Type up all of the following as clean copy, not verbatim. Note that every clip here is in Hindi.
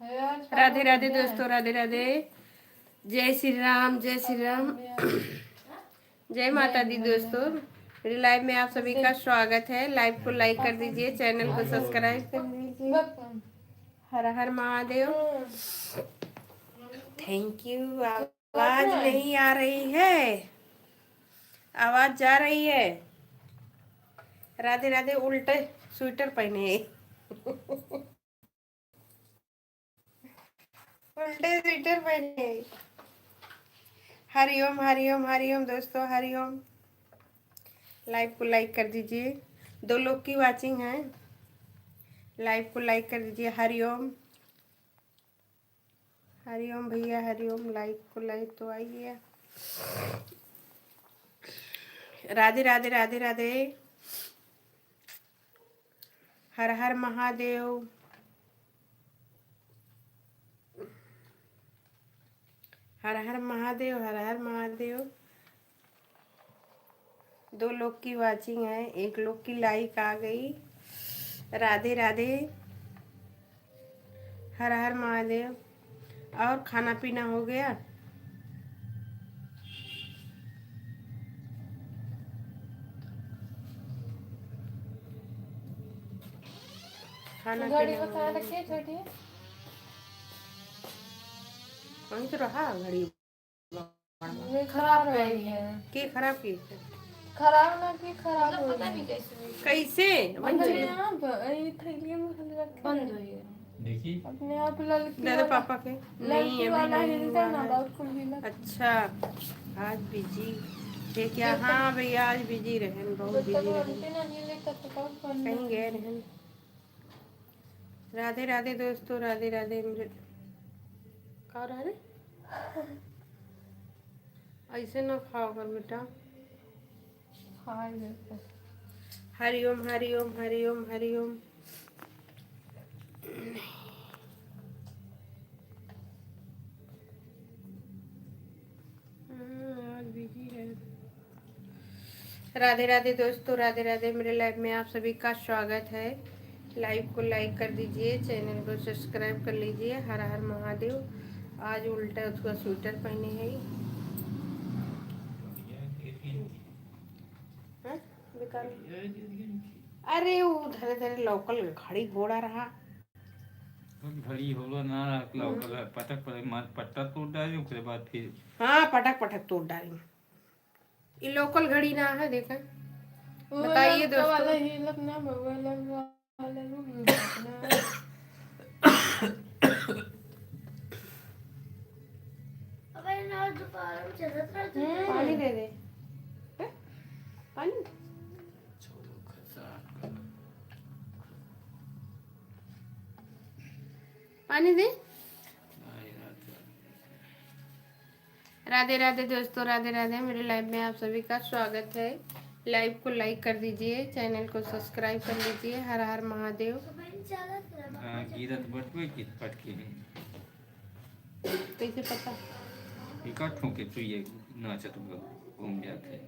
राधे राधे दोस्तों, राधे राधे। जय श्री राम, जय श्री राम। जय माता दी दोस्तों। मेरी लाइव में आप सभी का स्वागत है। लाइव को लाइक कर दीजिए, चैनल को सब्सक्राइब कर दीजिए। हर हर महादेव। Thank you. आवाज नहीं आ रही है, आवाज जा रही है। राधे राधे। उल्टे स्वेटर पहने हैं। उल्टे स्वेटर पहने हैं। हरिओम हरिओम हरिओम दोस्तों, हरिओम। लाइव को लाइक कर दीजिए। 2 लोग की वाचिंग है। लाइव को लाइक कर दीजिए। हरिओम हरिओम भैया, हरिओम। लाइक को लाइक तो आइए। राधे राधे, राधे राधे। हर हर महादेव। हर हर महादेव, हर हर महादेव। 2 लोग की वाचिंग है, 1 लोग की लाइक आ गई। राधे राधे। हर हर महादेव। और खाना पीना हो गया? खाना घड़ी पीना बता रखी है छोटी। वहीं तो रहा घड़ी। ये खराब हो रही है। के खराब की? खराब ना की खराब हो रही है। कैसे बन अपने जाए? आप ये थैली में रख बंद हुई है। देखिए अपने आप लड़की दादा वाला पापा के नहीं, लड़की अभी वाला नहीं हिलता हुआ ना है। बहुत कुल हिला। अच्छा, आज बिजी थे क्या? हाँ भैया, आज बिजी रहे, बहुत जब तक बिजी रहे। बनते ना हिले तब तक और कहीं गए रहे। राधे राधे दोस्तों, राधे राधे। मेरे का रहा रे? ऐसे ना खाओ कर बेटा। हरिओम हरिओम हरिओम हरिओम। आज बिजी है। राधे राधे दोस्तों, राधे राधे। मेरे लाइव में आप सभी का स्वागत है। लाइव को लाइक कर दीजिए, चैनल को सब्सक्राइब कर लीजिए। हर हर महादेव। आज उल्टा उसका स्वेटर पहने है। हाँ? बेकार। अरे उधर उधर लोकल घड़ी घोड़ा रहा। घड़ी होलो ना लौकल पटक पर पट्टा तोड़ डाली उसके बाद फिर हाँ, पटक पटक तोड़ डाली। ये लोकल घड़ी ना है, देखा। बताइए वाला दोस्तों। हिलत ना वाला ना। पानी दे दे। हैं? पानी पानी दे। राधे राधे दोस्तों, राधे राधे। मेरे लाइव में आप सभी का स्वागत है। लाइव को लाइक कर दीजिए, चैनल को सब्सक्राइब कर लीजिए। हर हर महादेव। गिरत बटवे की पटकी कैसे पता? इकट्ठों के चुइए नाचत घूम जाते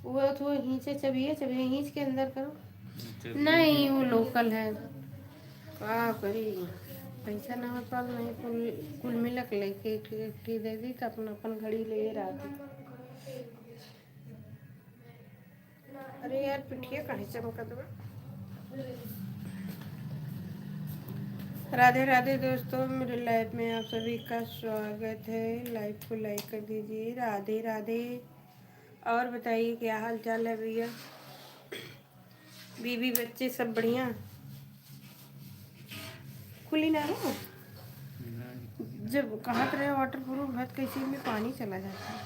वो तो हिंचे चबिए चबिए हिंच के अंदर करो। जब नहीं, वो लोकल है। का करी? पैसा ना हो पाल नहीं, कुल मिलक लेके एक दे दी तो अपन अपन घड़ी ले रहा था। अरे यार, पिठिया कहीं चमका दो। राधे राधे दोस्तों, मेरे लाइव में आप सभी का स्वागत है। लाइव को लाइक कर दीजिए। राधे राधे। और बताइए क्या हाल चाल है भैया? बीवी बच्चे सब बढ़िया? खुली ना हो। जब कहत रहे वाटर प्रूफ है, कैसे में पानी चला जाता है।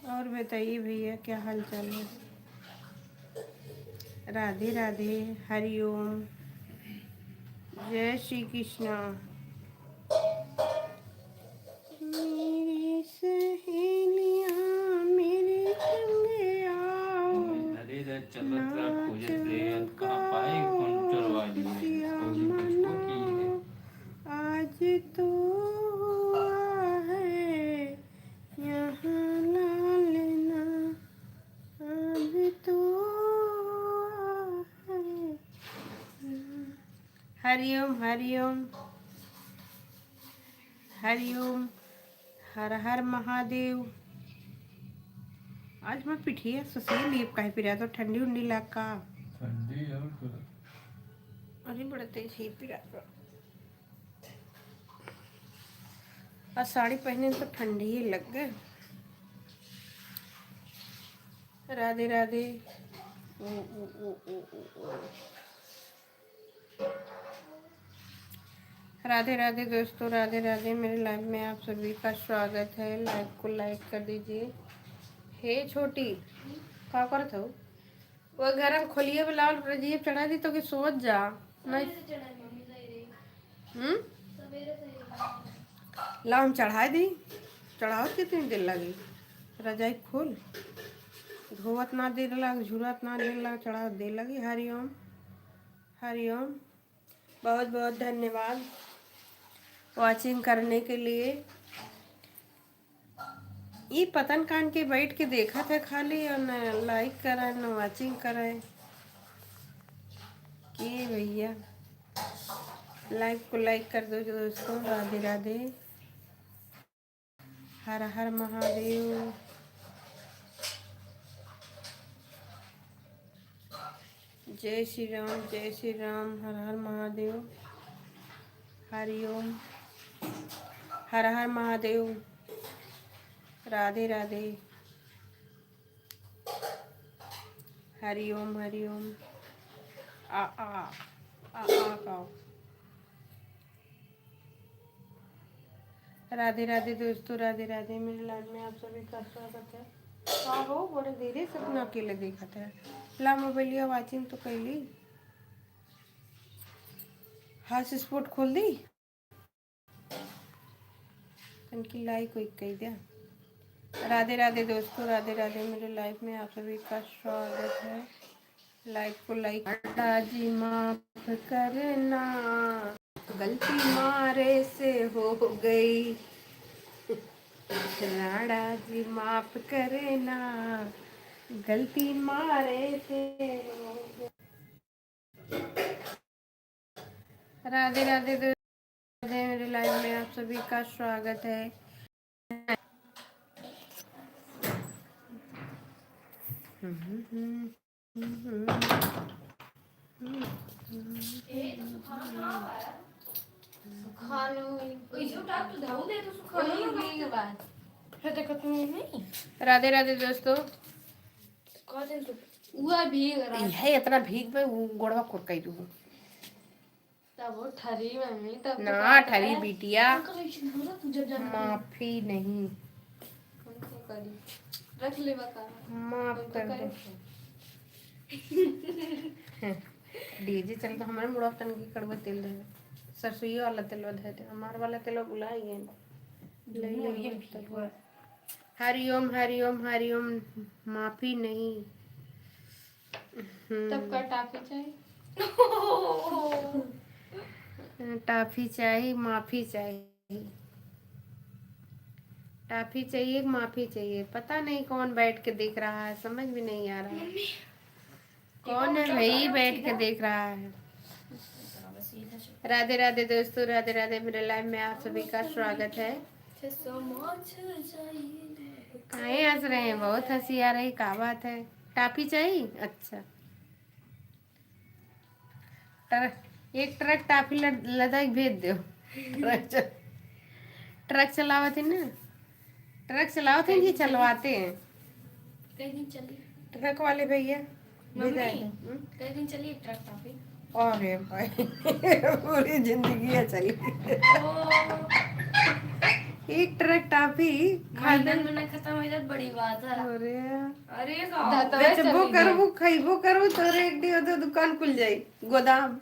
और बताइए भैया क्या हाल चाल है? राधे राधे, हरिओम, जय श्री कृष्णा। मेरी सहेलियां मेरे संग आओ, अरे चलत खोजे थे कहाँ पाए कौन चलवा लिए आज तो हुआ है यहाँ लालना। हरिओम हरिओम हरिओम। हर हर महादेव। आज मैं पिठिया सुशील लीप कहीं पिरा तो ठंडी उंडी लगा। ठंडी और थोड़ा अरे बड़ा तेज ही पिरा तो। और साड़ी पहने तो ठंडी ही लग गए। राधे राधे। ओ ओ ओ ओ ओ ओ। राधे राधे दोस्तों, राधे राधे। मेरे लाइव में आप सभी का स्वागत है। लाइव को लाइक कर दीजिए। हे छोटी का करत हो? वो गरम खोलिए बिलाल रजीब चढ़ा दी तो कि सोच जा नहीं। ला हम चढ़ा दी। चढ़ाओ कितनी देर लगी? रजाई खोल। धोवत ना देर लग, झुरत ना देर लग, चढ़ाओ देर लगी। हरिओम हरिओम। बहुत बहुत धन्यवाद वाचिंग करने के लिए। ये पतन कान के बैठ के देखा था खाली, और न लाइक कराए न वाचिंग कराए कि भैया। लाइव को लाइक कर दो दोस्तों। राधे राधे। हर हर महादेव। जय श्री राम जय श्री राम। हर हर महादेव। हरिओम हर हर महादेव। राधे राधे। हरिओम हरिओम। आ आ आ का। राधे राधे दोस्तों, राधे राधे। मेरे लाइव में आप सभी का स्वागत है। हाँ हो बड़े धीरे से अपना अकेले देखा था। ला मोबाइलिया वाचिंग तो कैली। हाथ स्पोर्ट खोल दी इनकी लाइक कोई कह दिया। राधे राधे दोस्तों, राधे राधे। मेरे लाइव में आप सभी का स्वागत है। लाइव को लाइक। जी माफ करना, गलती मारे से हो गई। राणा जी माफ करना, गलती मारे से हो गई। राधे राधे दोस्तों, मेरे लाइव में आप सभी का स्वागत है। खा लो राधे राधे दोस्तों। भीग रहा यह इतना भीग में गोड़वा कुरकई दू तब वो ठरी मम्मी तब ना ठरी बिटिया। माफी नहीं। रख ले बका माफ कर दो। डीजे चल तो हमारे मुड़ा तन की कड़वा तेल दे। सरसोई वाला तेल दे दे। हमारे वाला तेल बुलाई है। ले ले। हरिओम हरिओम हरिओम। माफी नहीं। तब का टाफी चाहिए। टाफी चाहिए, माफी चाहिए। टाफी चाहिए, माफी चाहिए। पता नहीं कौन बैठ के देख रहा है, समझ भी नहीं आ रहा है कौन है भाई बैठ के देख रहा है। राधे राधे दोस्तों, राधे राधे। मेरे लाइव में आप सभी का स्वागत है। कहीं हंस रहे हैं? बहुत हंसी आ रही। क्या बात है? टाफी चाहिए? अच्छा। एक ट्रक टाफी लदाख भेज दो। ट्रक चलावते ना, ट्रक चलावते हैं जी, चलवाते हैं कई दिन चली ट्रक वाले भैया। कई दिन चली ट्रक टाफी। अरे भाई पूरी जिंदगी है चली। एक ट्रक टाफी खादन में ना खत्म हो जात बड़ी बात है। अरे अरे बेचबो करबो खइबो करबो तोरे एक डी तो दुकान खुल जाई। गोदाम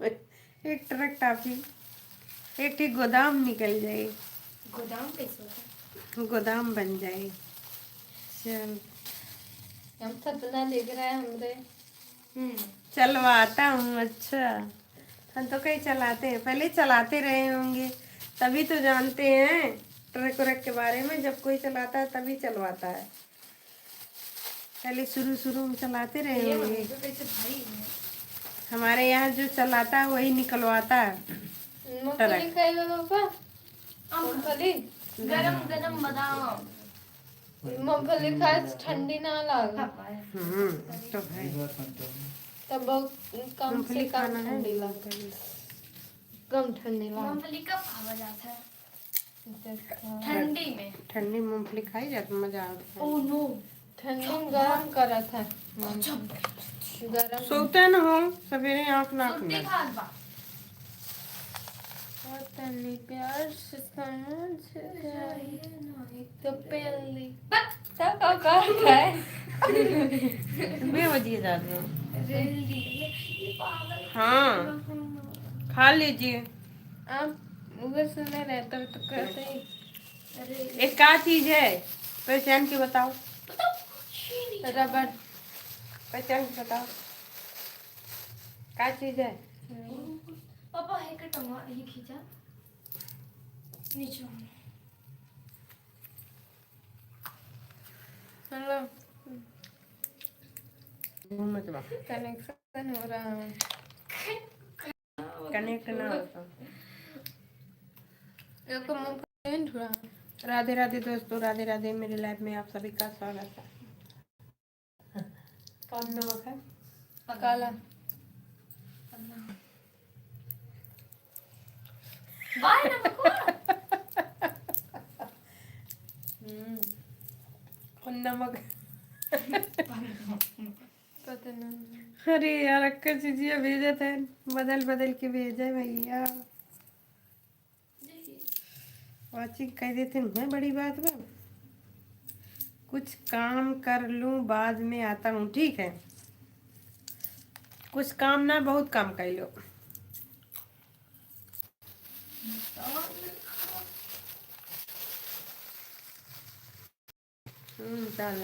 एक ट्रक टाफी एक ठीक गोदाम निकल जाए। गोदाम कैसे होता गोदाम बन जाए। चल हम सपना देख रहे हैं हमरे। चलवाता हूँ। अच्छा, हम तो कहीं चलाते हैं, पहले चलाते रहे होंगे तभी तो जानते हैं ट्रक व्रक के बारे में। जब कोई चलाता है तभी चलवाता है। पहले शुरू शुरू में चलाते रहे होंगे। कैसे भाई हमारे यहाँ जो चलाता है वही निकलवाता है। मूंगफली खाएगा पापा? मूंगफली गरम गरम बादाम मूंगफली खाए से ठंडी ना लागे। तो है। तब बहुत कम से मूंगफली कम खाना है। ठंडी लागे, कम ठंडी लागे। मूंगफली कब खावा जाता है? ठंडी में। ठंडी मूंगफली खाई जाती मजा आता है। Oh no. ठंडी में गरम करा था, गरम सोते न हो सवेरे आँख ना सुट्टी खुले। खात बा। पता नहीं प्यार से समझ गई तो पहली तब का करता है। बे बजिए जाते हो। रेली ये पागल। हाँ खा लीजिए। आप उधर से नहीं रहता तो करते ही। अरे एक क्या चीज है पहचान के बताओ। बताओ कुछ ही नहीं। रबड़ पहचान के बताओ क्या चीज है। पापा है का टंगा ये खींचा नीचे। हेलो घूमत बा कनेक्शन हो रहा है। कनेक्ट ना होता। एक मूंगफली नहीं हुआ। राधे राधे दोस्तों, राधे राधे। मेरी लाइफ में आप सभी का स्वागत है। कौन नमक है? काला बाय ना बको। कौन नमक? पता नहीं। अरे यार अक्का चीजिया भेजे थे, बदल बदल के भेजे भैया। वाचिंग कह देते हैं बड़ी बात में। कुछ काम कर लूं बाद में आता हूँ, ठीक है। कुछ काम ना बहुत काम कर लो। चल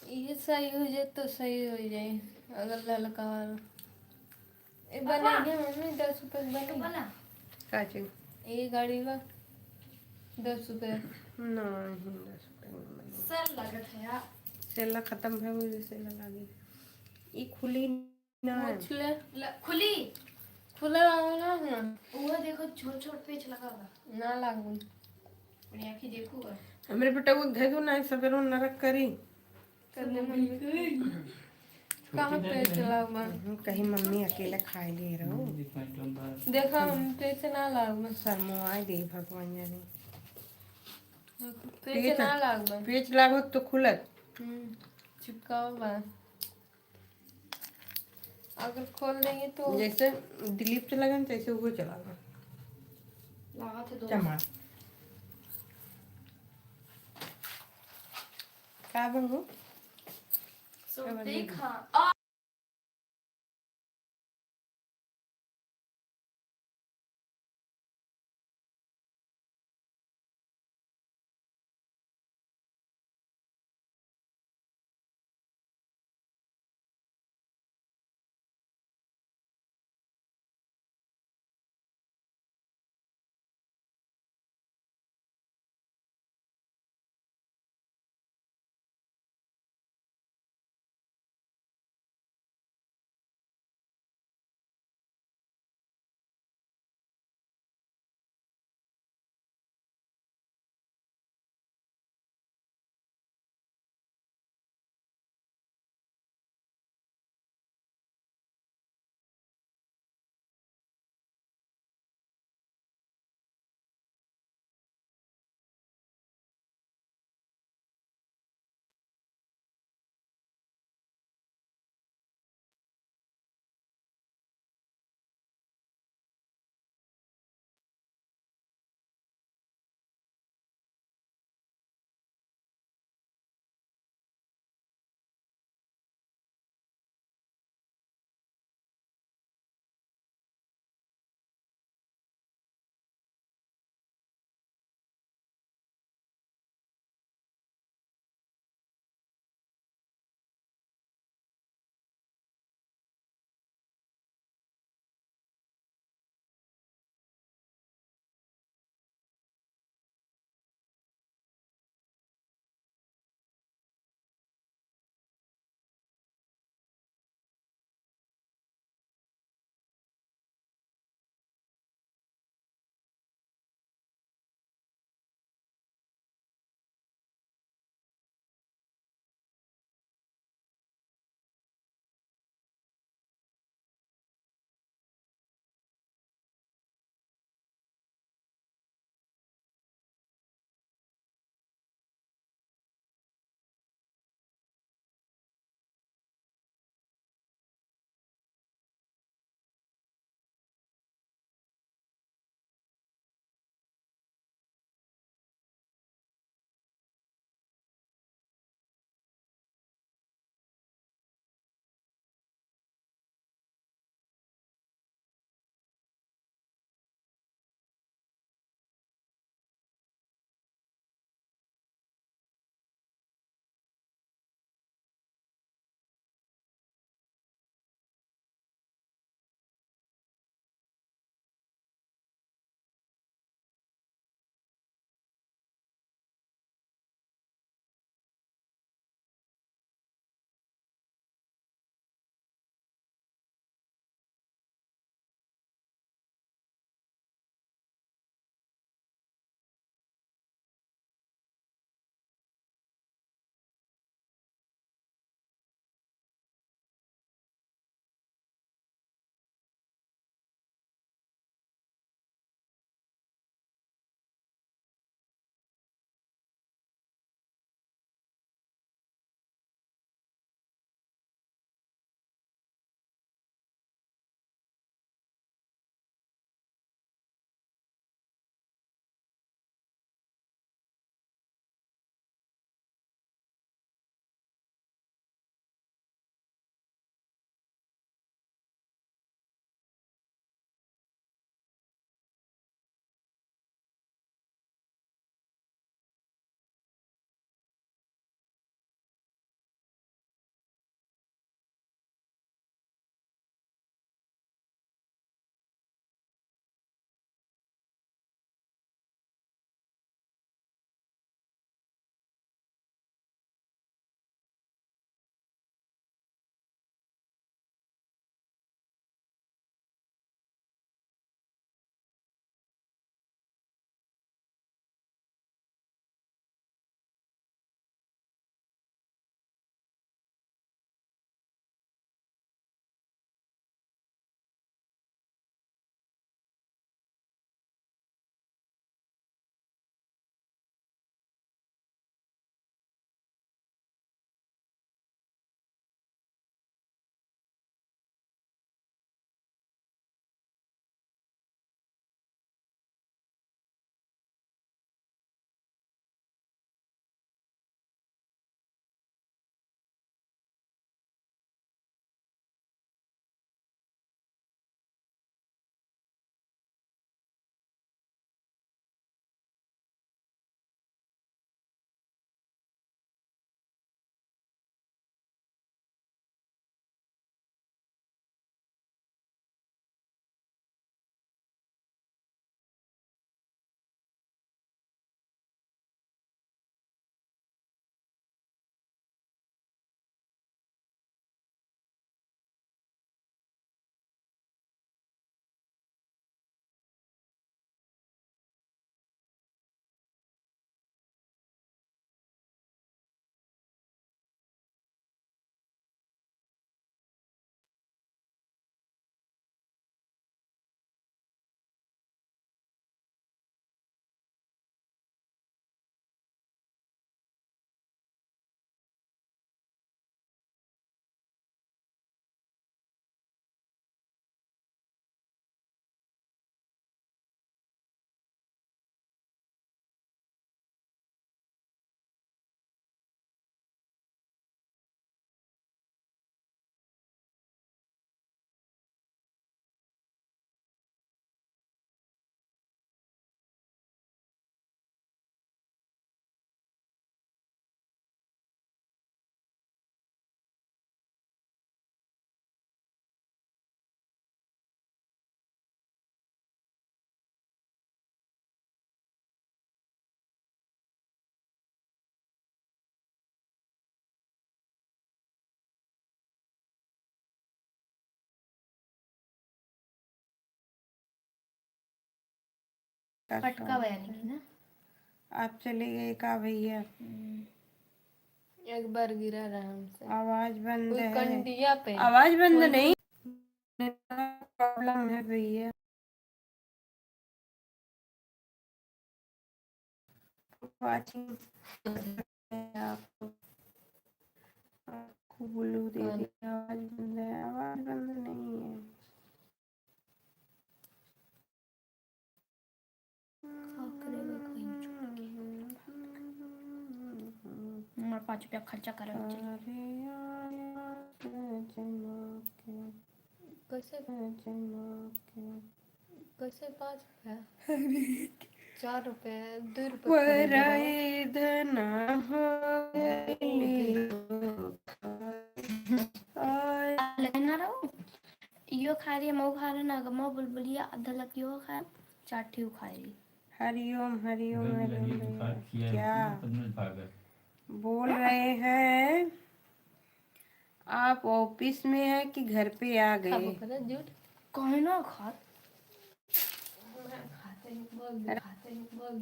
ये सही हो जाए तो सही हो जाए। अगर ललका वाला ये बनेगी मम्मी 10 रुपए की बनेगी। बना का चीज ये गाड़ी का 10 रुपए। नहीं 10 रुपए में बनेगी। सर लगत है यार। सेला खत्म है वो सेला लागी। ये खुली ना है। मछली खुली। खुला वाला है वो देखो छोट छोट पेच लगा हुआ। ना लागू। अपनी आंखें देखो। हमरे बेटा को दे दो ना सवेरो नरक करी। करने मम्मी कहाँ पे चला हुआ। कहीं मम्मी अकेले खाए ले रहो। देखा हम पेच ना लागू। शर्मोआई दे भगवान जाने। पेच ना लागू। पेच लागो तो खुलत। चिपका हुआ। अगर खोल देंगे तो जैसे दिलीप चला गया तैसे वो चला गया। लगा थे दो। चमा का बनू सुट्टी खा। पटका बयानी की ना। आप चले गए का भैया? एक बार गिरा रहा हमसे, आवाज बंद कोई है। कंडिया पे। आवाज बंद नहीं, प्रॉब्लम है भैया। वाचिंग आपको ब्लू दे दिया। आवाज बंद है, आवाज बंद नहीं है। हमारे 5 रुपया खर्चा करा कैसे 5 रुपया 4 रुपए 2 रुपए लेना रहो। यो खा रही है, मऊ खा रहा ना, मऊ बुलबुलिया आधा लग यो खा, चाटी खा रही। हरिओम हरिओम हरिओम भैया। क्या भागर बोल रहे हैं? आप ऑफिस में हैं कि घर पे आ गए? झूठ कहे ना खा।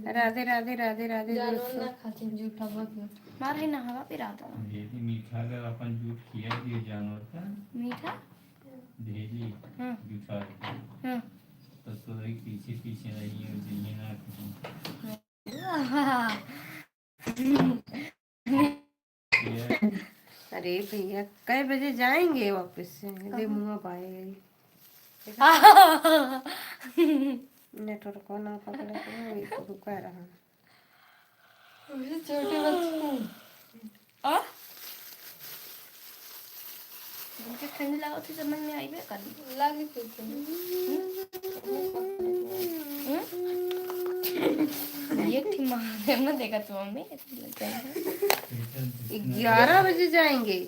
राधे राधे राधे राधे जानवर दोस्तों। ना खाते झूठा बहुत मारे ना हवा पे रात भेजी मीठा अगर अपन जूठ किया दिए जानवर का मीठा भेजी हाँ जूठा हाँ तो एक पीछे पीछे रही है दिए ना अरे भैया कई बजे जाएंगे ऑफिस से? दे मुँह पाए गई नेटवर्क को ना पकड़े तो वही तो रुका रहा। छोटे बच्चे मुझे ठंड लगा थी, समझ में आई बे कर लगी थी ये थी मां ने देखा तो मम्मी 11 बजे जाएंगे?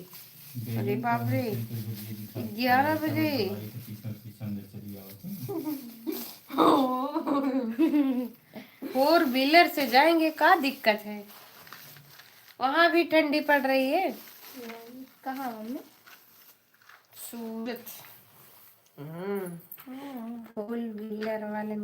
अरे बाप रे 11 बजे। 4 व्हीलर से जाएंगे, का दिक्कत है? वहाँ भी ठंडी पड़ रही है। कहाँ मम्मी? सूरत। 4 व्हीलर वाले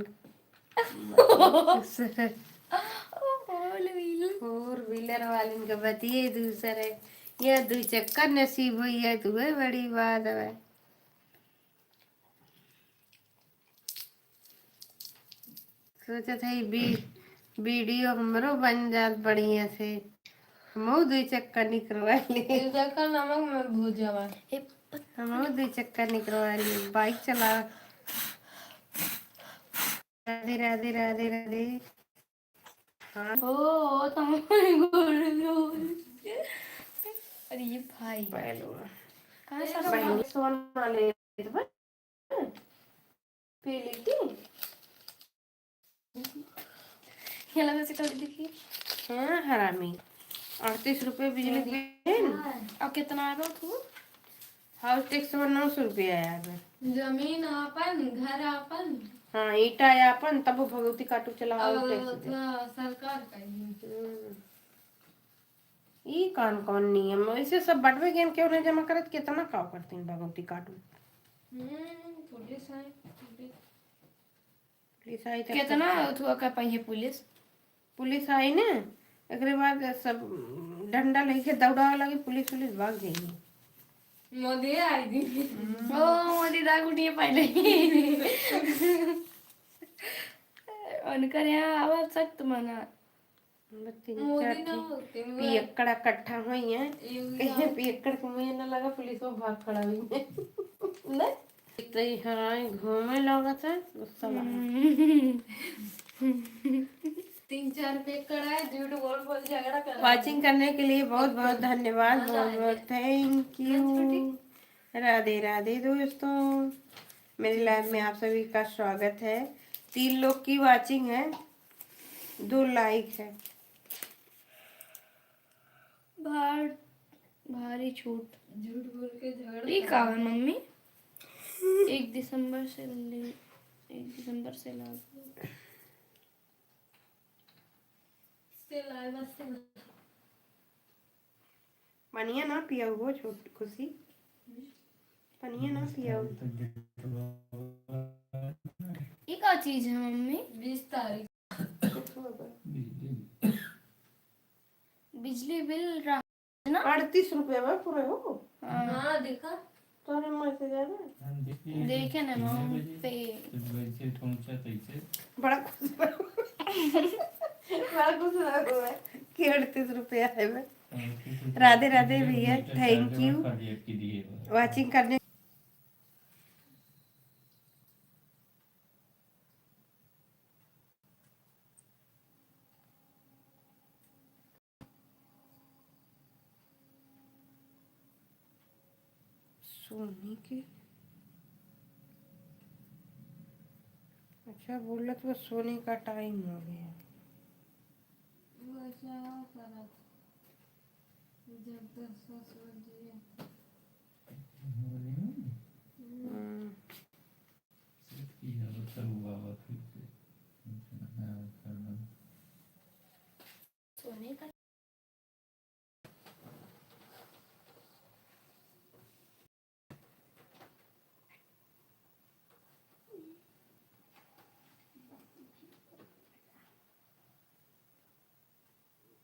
4 व्हीलर वाले का बतिये दूसरे, यह 2 चक्कर नसीब हुई है तो है बड़ी बात है। सोचा था वीडियो हमरो बन जात बढ़िया से, हमो 2 चक्कर निकलवा लिए। नमक में भूज जावा हमो 2 चक्कर निकलवा लिए। बाइक चला। राधे राधे राधे राधे। हाँ ओ तो अरे ये भाई पहलू कहाँ से पहलू सोना ले पी ली थी। ये लगा से कर देखिए। हाँ हरामी 38 रुपए बिजली बिल। और कितना आ रहा तू? हाउस टैक्स में 900 रुपया आया है। जमीन आपन घर आपन हाँ ईटा आया अपन तब भगवती काटू चला हाउस टैक्स दे। सरकार का ई कौन नियम ऐसे सब बटवे गेम क्यों नहीं जमा करत? कितना काव करते हैं भगवती काटू। पुलिस है पुलिस आई तब कितना हुआ का पाई पुलिस पुलिस आई ना एकरे बाद सब डंडा लेके दौड़ा लगी। पुलिस भाग जाएगी। मोदी आई थी ओ मोदी दागुटिए पहले उनकर यहाँ आवाज सख्त मना पियक्कड़ इकट्ठा हुई है कहीं पियक्कड़ को मुझे न लगा पुलिस में भाग खड़ा हुई है नहीं तो हराए घूमे लगा था गुस्सा 3-4 पियक्कड़ आए झूठ बोल बोल झगड़ा कर। वाचिंग करने के लिए बहुत बहुत धन्यवाद। बहुत बहुत थैंक यू। राधे राधे दोस्तों, मेरी लाइव में आप सभी का स्वागत है। 3 लोग की वाचिंग है, 2 लाइक है। भारी छूट झूठ बोल के झगड़ा ये का है मम्मी? 1 दिसंबर से लागू पनिया ना पिया हुआ छोट खुशी पनिया ना पिया हुआ। ये क्या चीज है मम्मी? 20 तारीख बिजली बिल रहा 38 रुपये में पूरे हो। हाँ देखा तोरे मैसेज आ रहा है। देखे ना अमाउंट पे वैसे पहुंचा तैसे बड़ा खुश बड़ा खुश लगा मैं कि 38 रुपये आए में। राधे राधे भैया, थैंक यू वाचिंग करने। सोनी की अच्छा बोल तो सोने का टाइम हो गया। सोने का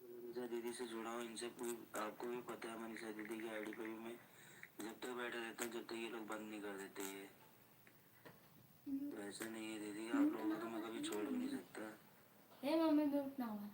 मनीषा दीदी से जुड़ा हूँ। इनसे कोई आपको भी पता है मनीषा दीदी की आईडी पे भी मैं जब तक बैठा रहता हूँ जब तक ये लोग बंद नहीं कर देते ये। तो ऐसा नहीं है दीदी, आप लोगों को तो मैं कभी छोड़ भी नहीं सकता। मम्मी भी उठना हुआ।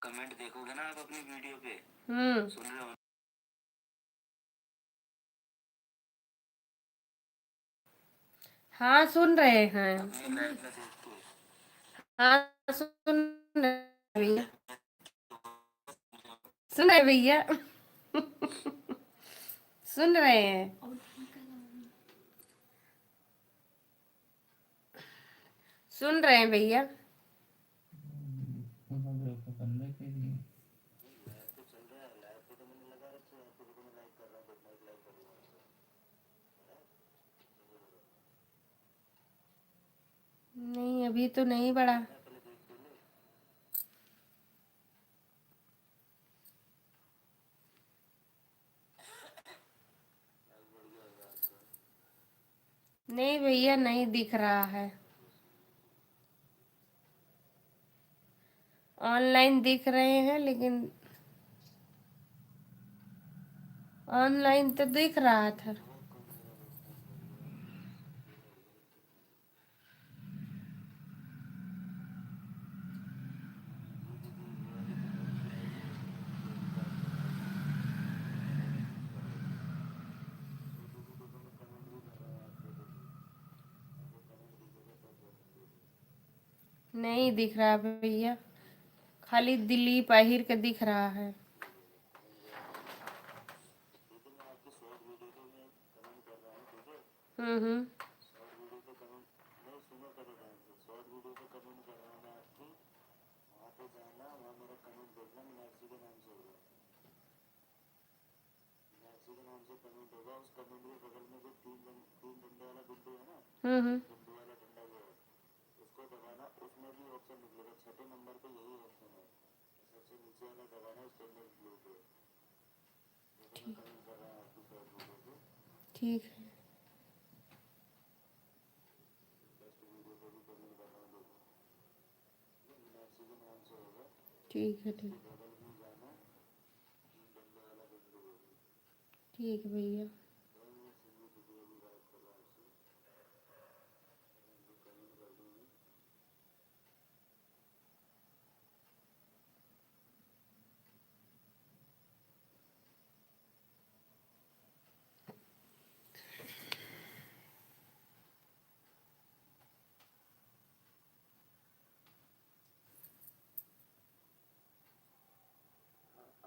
कमेंट देखोगे ना आप अपनी वीडियो पे, हम्म। सुन रहे हो? हाँ सुन रहे हैं। अपनी लाइव में देखते हो। हाँ सुन रहे हैं भैया, सुन रहे हैं भैया। सुन रहे हैं, सुन रहे हैं भैया। करने के लिए लाइव तो चल रहा है, लाइव पे तो मैंने लगा रखा है, आपको तो मैं लाइव कर रहा हूँ, तो मैं लाइव कर रहा हूँ। नहीं अभी तो नहीं बढ़ा। पहले देख तो लो। नहीं भैया नहीं दिख रहा है। ऑनलाइन दिख रहे हैं लेकिन ऑनलाइन तो दिख रहा था। नहीं दिख रहा भैया, खाली दिलीप आहिर का दिख रहा है। हम्म। शॉर्ट वीडियो पे कमेंट नहीं, सुनो पहले ध्यान से। शॉर्ट वीडियो पे कमेंट कर रहा हूँ मैं आपकी, वहाँ पे जाना, वहाँ मेरा कमेंट देखना, मीनाक्षी के नाम से होगा। मीनाक्षी के नाम से कमेंट होगा, उस कमेंट के बगल में जो तीन डंडे वाला बिंदु है ना, हम्म। बिंदु वाला डंडा जो है, उसको दबाना। उसमें भी ऑप्शन निकलेगा, छठे नंबर पे यही ऑप्शन है, सबसे नीचे वाला दबाना, स्टैंडर्ड ब्लू पे। जैसे मैं कमेंट कर रहा हूँ आपकी शॉर्ट वीडियो पे, ठीक है, फर्स्ट वीडियो पे भी कमेंट कर रहा हूँ, देखो मीनाक्षी के नाम से होगा। ठीक है, ठीक, उसके बगल में जाना, तीन डंडे वाला बिंदु होगा। ठीक है भैया। मैं सिंगल वीडियो भी बात कर रहा हूँ आपसे, कमेंट कर दूँगी।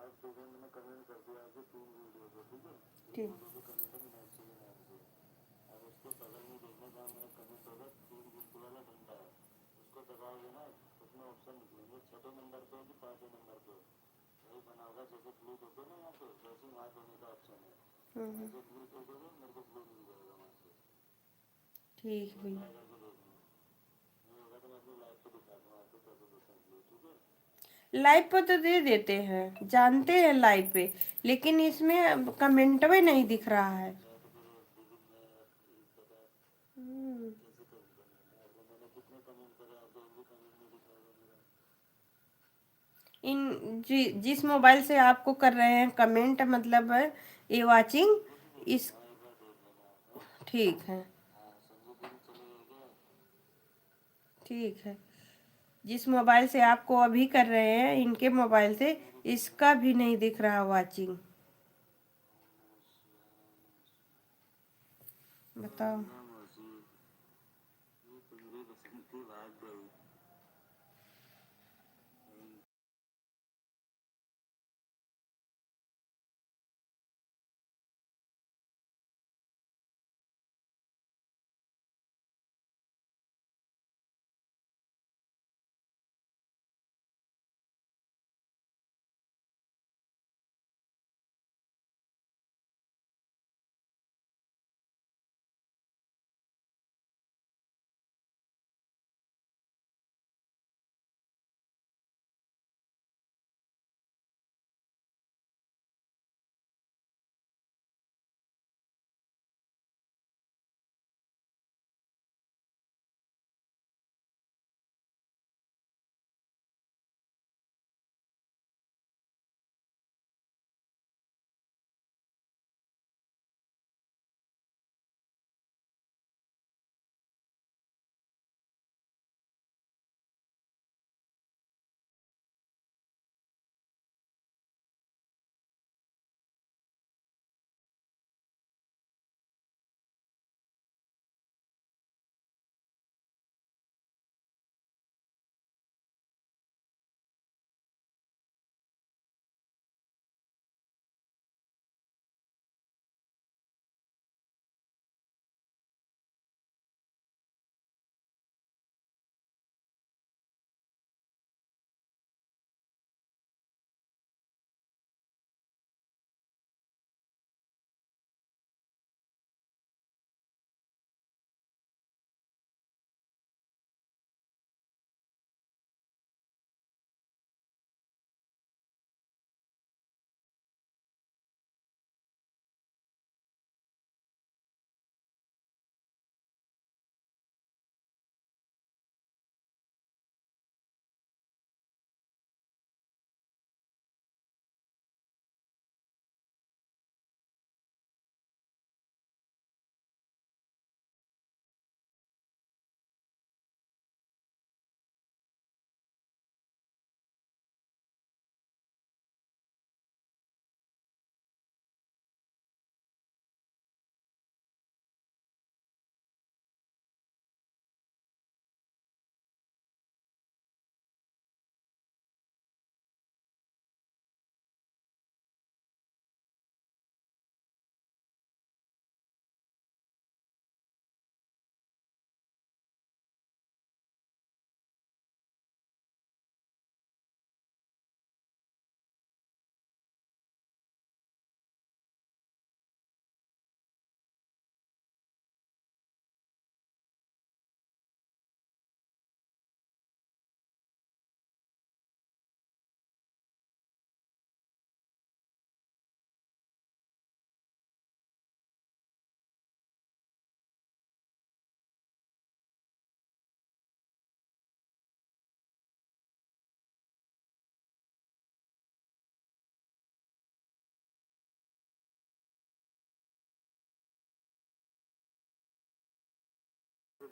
अब देखो मैंने कमेंट कर दिया आपके तीन वीडियो पे, ठीक है? तीन ठीक। वीडियो पे कमेंट है मीनाक्षी के नाम से। अब उसके बगल में देखना जहाँ मेरा कमेंट होगा, तीन बिंदु वाला डंडा है, उसको दबाओगे ना, उसमें ऑप्शन निकलेंगे, छठे नंबर पे कि पाँचवें नंबर पे। वही बना होगा जैसे क्लिक होते ना यहाँ पे, वैसे ही वहाँ देने का ऑप्शन है। वहाँ से क्लिक हो जाएगा, मेरे को ब्लू मिल जाएगा वहाँ से। ठीक है भैया। ट्राई करके देखना, नहीं होगा तो मैं अपनी लाइव पे दिखा दूँगा आपको कैसे देते हैं ब्लू, ठीक है? लाइव पे तो दे देते हैं, जानते हैं लाइव पे, लेकिन इसमें कमेंट में नहीं दिख रहा है। या तो फिर दीदी मैं पता हम्म। कैसे करूँ कमेंट? आपको मैंने कितने कमेंट करे, आपको एक भी कमेंट नहीं दिख रहा मेरा। जिस मोबाइल से आपको कर रहे हैं कमेंट, मतलब ये वाचिंग इस, हाँ एक बार देख लेना आप, हाँ? ठीक है, हाँ संजू दीदी चले गए क्या? ठीक है। जिस मोबाइल से आपको अभी कर रहे हैं इनके मोबाइल से इसका भी नहीं दिख रहा वाचिंग, बताओ। ना मौसी, ये तुम्हारी बसंती भाग गई।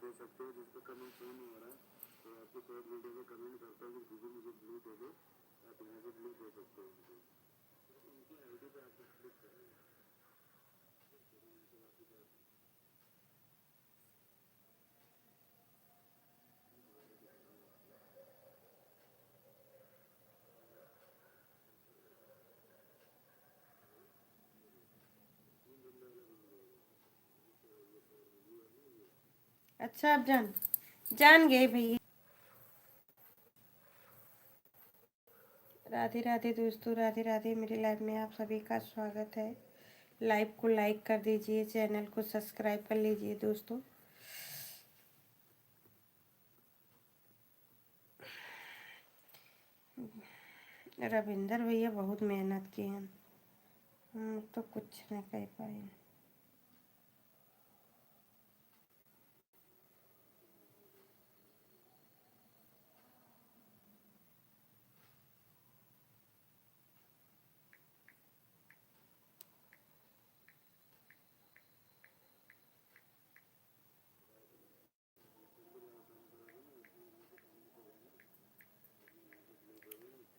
दे सकते हो जिस पे कमेंट शो नहीं हो रहा है, तो आपकी शॉर्ट वीडियो में कमेंट करता है कि दीदी मुझे ब्लू दे दो, आप यहाँ से ब्लू दे सकते हो मुझे, उनकी आईडी पे आपको क्लिक करना है। अच्छा आप जान गए भैया। राधे राधे दोस्तों, राधे राधे। मेरे लाइव में आप सभी का स्वागत है। लाइव को लाइक कर दीजिए, चैनल को सब्सक्राइब कर लीजिए दोस्तों। रविंदर भैया बहुत मेहनत किए हैं, हम तो कुछ नहीं कह पाए।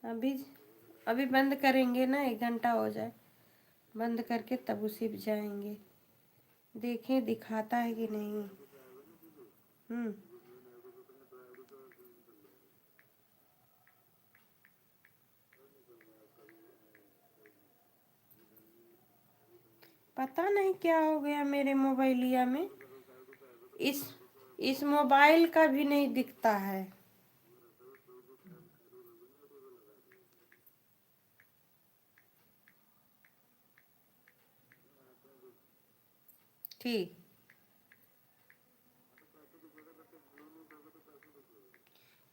अभी अभी बंद करेंगे ना, 1 घंटा हो जाए, बंद करके तब उसी पे जाएंगे, देखें दिखाता है कि नहीं। पता नहीं क्या हो गया मेरे मोबाइलिया में, इस इस मोबाइल का भी नहीं दिखता है। ठीक,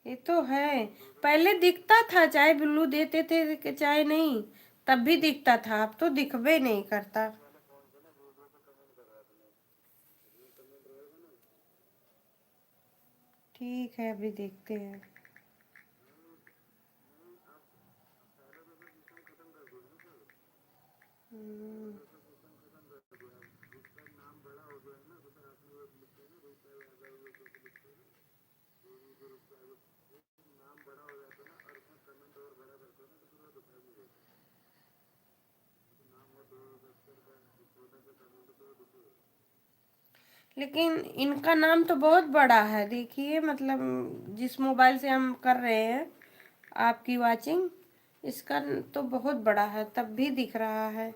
ये तो है। पहले दिखता था, चाहे ब्लू देते थे चाहे नहीं, तब भी दिखता था, अब तो दिखबे नहीं करता। ठीक है, अभी देखते हैं। हम्म, लेकिन इनका नाम तो बहुत बड़ा है, देखिए, मतलब जिस मोबाइल से हम कर रहे हैं आपकी वाचिंग, इसका तो बहुत बड़ा है, तब भी दिख रहा है।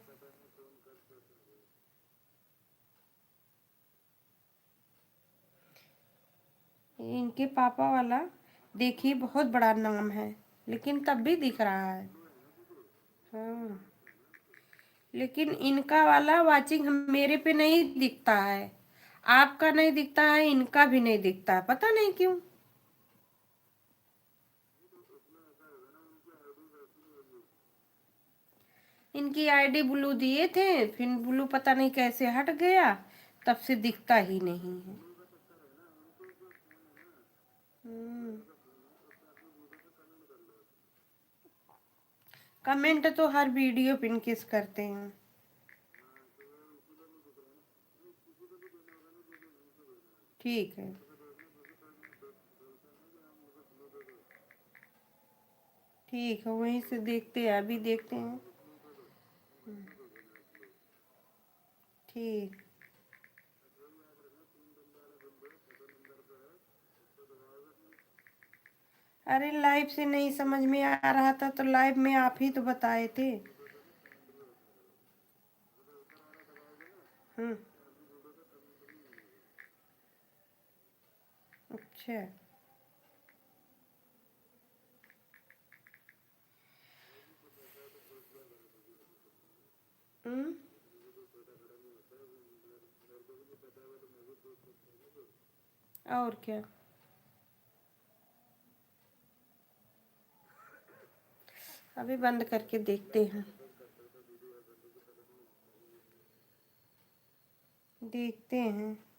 इनके पापा वाला देखिए बहुत बड़ा नाम है, लेकिन तब भी दिख रहा है। हाँ, लेकिन इनका वाला वाचिंग मेरे पे नहीं दिखता है, आपका नहीं दिखता है, इनका भी नहीं दिखता है, पता नहीं क्यों। इनकी आईडी ब्लू दिए थे, फिर ब्लू पता नहीं कैसे हट गया, तब से दिखता ही नहीं है। हम्म, कमेंट तो हर वीडियो पिन किस करते हैं। ठीक है, ठीक है, वहीं से देखते हैं, अभी देखते हैं। ठीक, अरे लाइव से नहीं समझ में आ रहा था, तो लाइव में आप ही तो बताए थे। हम्म, अच्छा। हम्म, और क्या, अभी बंद करके देखते हैं, देखते हैं।